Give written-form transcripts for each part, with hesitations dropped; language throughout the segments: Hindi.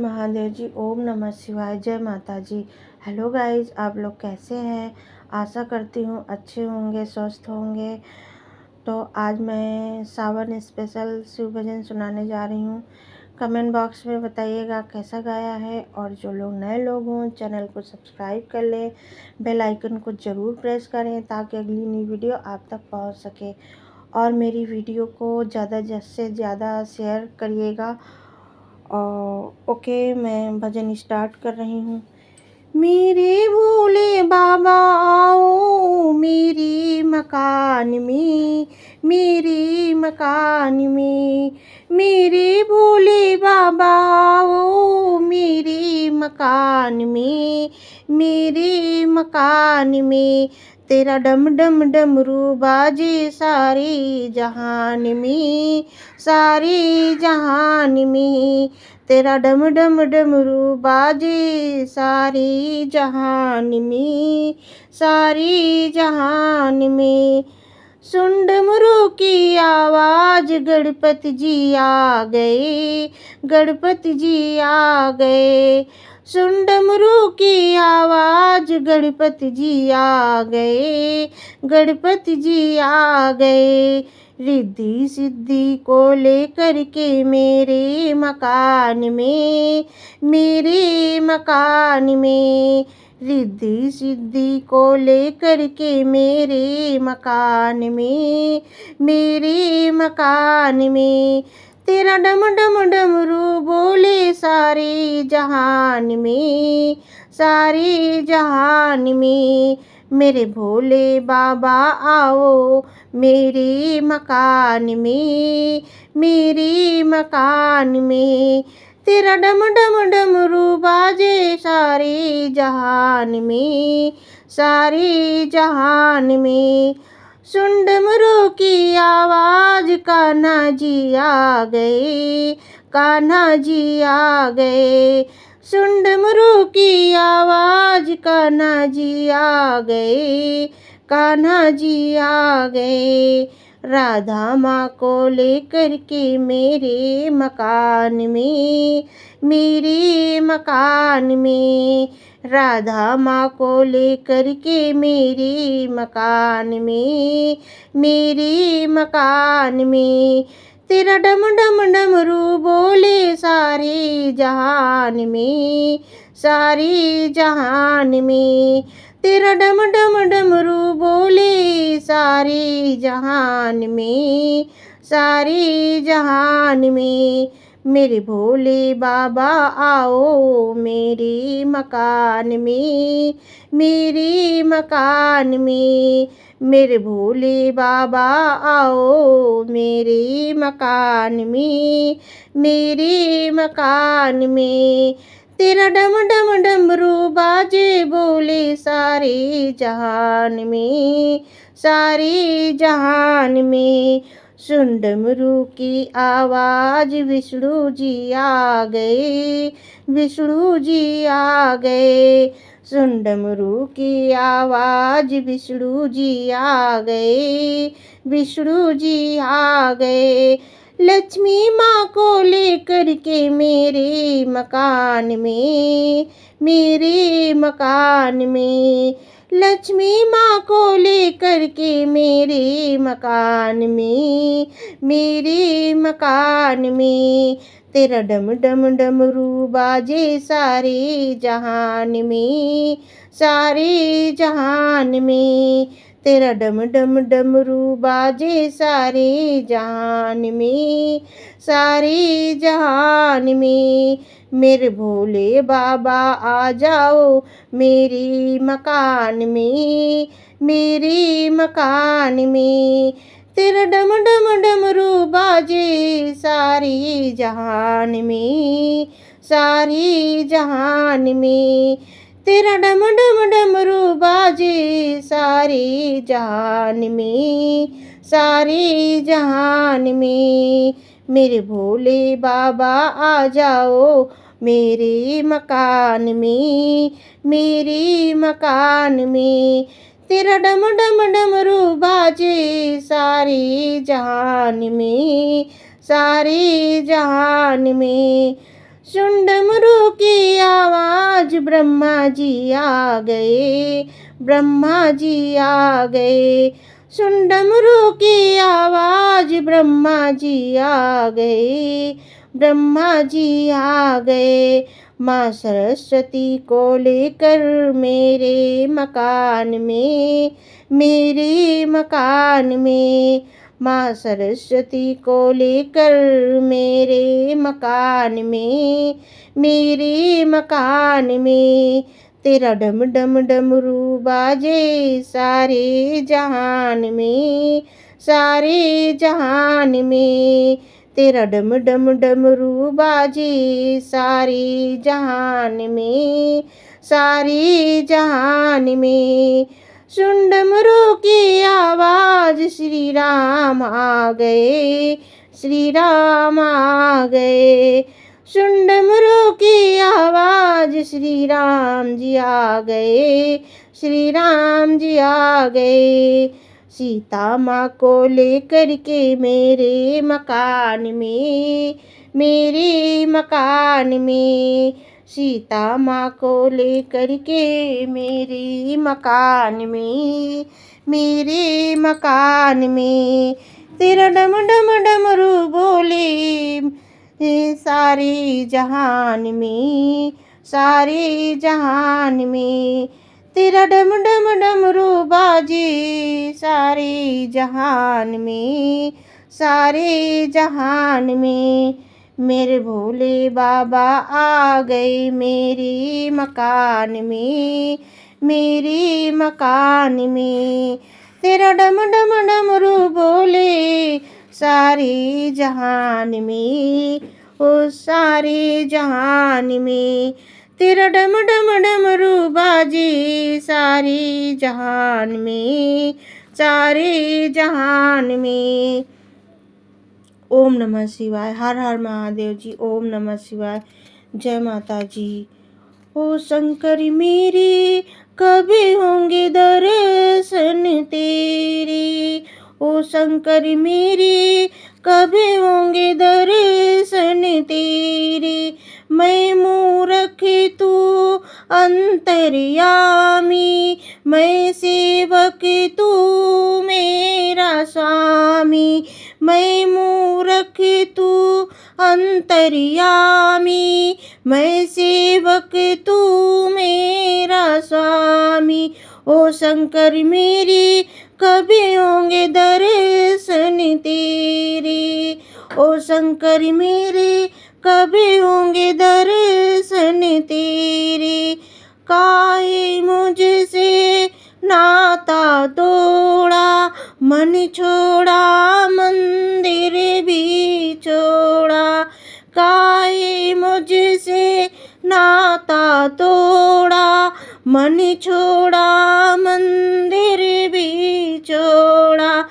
महादेव जी। ओम नमः शिवाय। जय माता जी। हेलो गाइज, आप लोग कैसे हैं? आशा करती हूँ अच्छे होंगे, स्वस्थ होंगे। तो आज मैं सावन स्पेशल शिव भजन सुनाने जा रही हूँ। कमेंट बॉक्स में बताइएगा कैसा गाया है। और जो लोग नए लोग हों चैनल को सब्सक्राइब कर लें, बेल आइकन को ज़रूर प्रेस करें ताकि अगली नई वीडियो आप तक पहुँच सके। और मेरी वीडियो को ज़्यादा से ज़्यादा शेयर करिएगा। और ओके, मैं भजन स्टार्ट कर रही हूँ। मेरे भोले बाबा आओ मेरी मकान में, मेरे मकान में। मेरे भोले बाबा आओ मेरे मकान में, मेरे मकान में। तेरा डम डम डमरू बाजे सारे जहान में, सारे जहान में। तेरा डम डम डमरू बाजे सारे जहान में, सारे जहान में। सुन डमरू की आवाज गणपति जी आ गए, गणपति जी आ गए। सुन डमरू की आवाज गणपति जी आ गए, गणपति जी आ गए। रिद्धि सिद्धि को लेकर के मेरे मकान में, मेरे मकान में। रिद्धि सिद्धि को लेकर के मेरे मकान में, मेरे मकान में। तेरा डम डम डमरू बोले सारे जहान में, सारे जहान में। मेरे भोले बाबा आओ मेरे मकान में, मेरे मकान में। तेरा डम डम डमरू बाजे सारे जहान में, सारे जहान में। सुन डमरू की आवाज कान्हा जी आ गए, कान्हा जी आ गए। सुन डमरू की आवाज कान्हा जी आ गए, कान्हा जी आ गए। राधा माँ को लेकर के मेरे मकान में, मेरे मकान में। राधा माँ को लेकर के मेरे मकान में, मेरे मकान में। तेरा डम डम डमरू बोले सारे जहान में, सारे जहान में। तेरा डम डम डमरू बोले सारे जहान में, सारे जहान में। मेरे भोले बाबा आओ मेरे मकान में, मेरे मकान में। मेरे भोले बाबा आओ मेरे मकान में, मेरे मकान में। तेरा डम डम डमरू बाजे बोले सारे जहान में, सारे जहान में। सुन डमरू की आवाज विष्णु जी आ गए, विष्णु जी आ गए। सुन डमरू की आवाज विष्णु जी आ गए, विष्णु जी आ गए। लक्ष्मी माँ को लेकर के मेरे मकान में, मेरे मकान में। लक्ष्मी माँ को लेकर के मेरे मकान में, मेरे मकान में। तेरा डम डम डमरू बाजे सारे जहान में, सारे जहान में। तेरा डम डम डमरू बाजे सारे जहान में, सारे जहान में। मेरे भोले बाबा आ जाओ मेरी मकान में, मेरे मकान में। तेरा डम डम डमरू बाजे सारे जहान में, सारे जहान में। तेरा डम डम डमरू बाजे सारे जहान में, सारे जहान में। मेरे भोले बाबा आ जाओ मेरे मकान में, मेरे मकान में। तेरा डम डम डमरू बाजे सारे जहान में, सारे जहान में। सुन डमरू की आवाज, ब्रह्मा जी आ गए, ब्रह्मा जी आ गए। सुन डमरू की आवाज, ब्रह्मा जी आ गए, ब्रह्मा जी आ गए। माँ सरस्वती को लेकर मेरे मकान में, मेरे मकान में। माँ सरस्वती को लेकर मेरे मकान में, मेरे मकान में। तेरा डम डम डमरू बाजे सारे जहान में, सारे जहान में। तेरा डम डम डमरू बाजे सारे जहान में, सारे जहान में। सुन डमरू की आवाज, श्री राम आ गए, श्री राम आ गए। सुन डमरू की आवाज, श्री राम जी आ गए, श्री राम जी आ गए। सीता माँ को लेकर के मेरे मकान में, मेरे मकान में। सीता माँ को लेकर के मेरे मकान में, मेरे मकान में। तेरा डम डम डमरू बोले सारे जहान में, सारे जहान में। तेरा डम डम डमरू बाजे सारे जहान में, सारे जहान में। मेरे भोले बाबा आ गए मेरे मकान में, मेरे मकान में। तेरा डम डम डमरू बोले सारे जहान में, ओ सारे जहान में। तेरा डम डम डमरू बाजे सारे जहान में, सारे जहान में। ओम नमः शिवाय। हर हर महादेव जी। ओम नमः शिवाय। जय माता जी। ओ शंकर मेरे कभी होंगे दर्शन तेरे, ओ शंकर मेरे कभी होंगे दर्शन तेरे। मैं मूरख तू अंतर्यामी, मैं सेवक तू मेरा स्वामी। मैं मूरख तू अंतर्यामी, मैं सेवक तू मेरा स्वामी। ओ शंकर मेरे कभी होंगे दर्शन तेरे, ओ शंकर मेरे कभी होंगे दर्शन तेरे। काहे मुझसे नाता तोड़ा, मन छोड़ा मंदिर भी छोड़ा। काहे मुझसे नाता तोड़ा, मन छोड़ा मंदिर भी छोड़ा।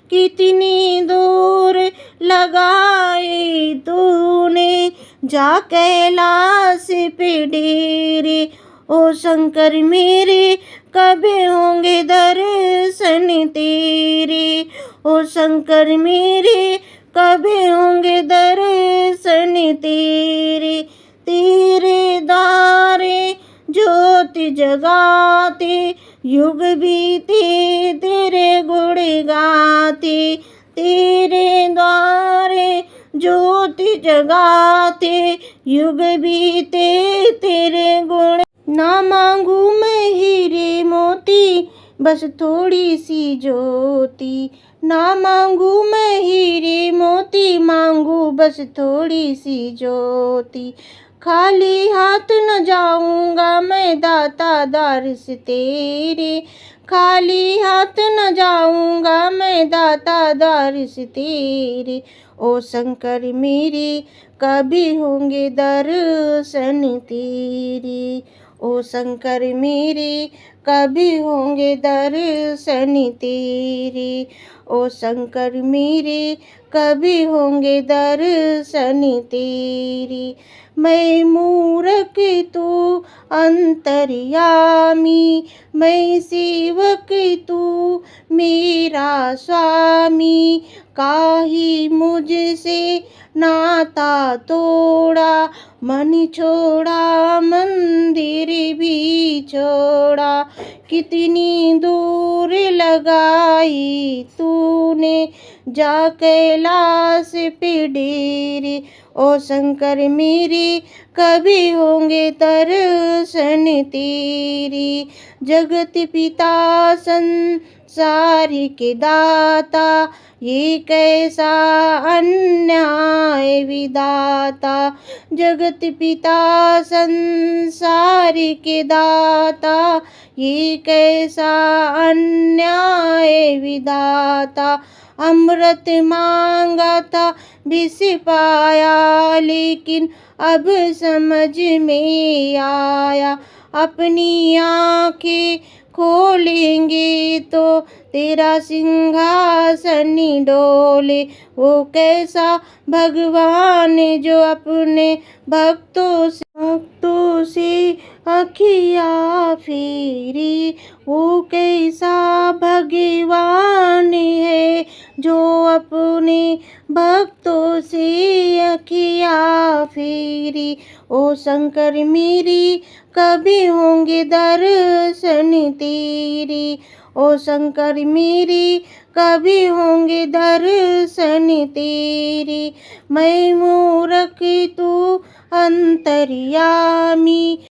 कितनी दूर लगाई तूने जा कैलाश पे डेरे। ओ शंकर मेरे कभी होंगे दर्शन तेरे, ओ शंकर मेरे कभी होंगे दर्शन तेरे। तेरे द्वारे ज्योति जगाते, युग बीते तेरे गुण गाते। तेरे द्वारे ज्योति जगाते, युग बीते तेरे गुण। ना मांगू मैं हीरे मोती, बस थोड़ी सी ज्योति। ना मांगू मैं हीरे मोती, मांगू बस थोड़ी सी ज्योति। खाली हाथ न जाऊंगा मैं दाता दार से तेरे, खाली हाथ न जाऊंगा मैं दाता दार से तेरे। ओ शंकर मेरे कभी होंगे दर्शन तेरे, ओ शंकर मेरे कभी होंगे दर्शन तेरे। ओ शंकर मेरे कभी होंगे दर्शन तेरे। मैं मूरख तू अंतर्यामी, मैं सेवक तू मेरा स्वामी। काहे मुझसे नाता तोड़ा, मन छोड़ा मंदिर भी छोड़ा। कितनी दूर लगाई तूने जा कैलाश पे डेरे। ओ शंकर मेरे कभी होंगे दर्शन तेरे। जगत पिता संसार के दाता, ये कैसा अन्याय विधाता। जगत पिता संसार के दाता, ये कैसा अन्याय विधाता। अमृत मांगा था विष पाया, लेकिन अब समझ में आया। अपनी आँखें खोलेंगे तो तेरा सिंहासन डोले। वो कैसा भगवान जो अपने भक्तों से अखियाँ फेरी। वो कैसा भगवान है जो अपने भक्तों से अखियाँ फेरी। ओ शंकर मेरी कभी होंगे दर्शन तेरे। ओ शंकर मेरी कभी होंगे दर्शन तेरे। मैं मूरख तू अंतर्यामी,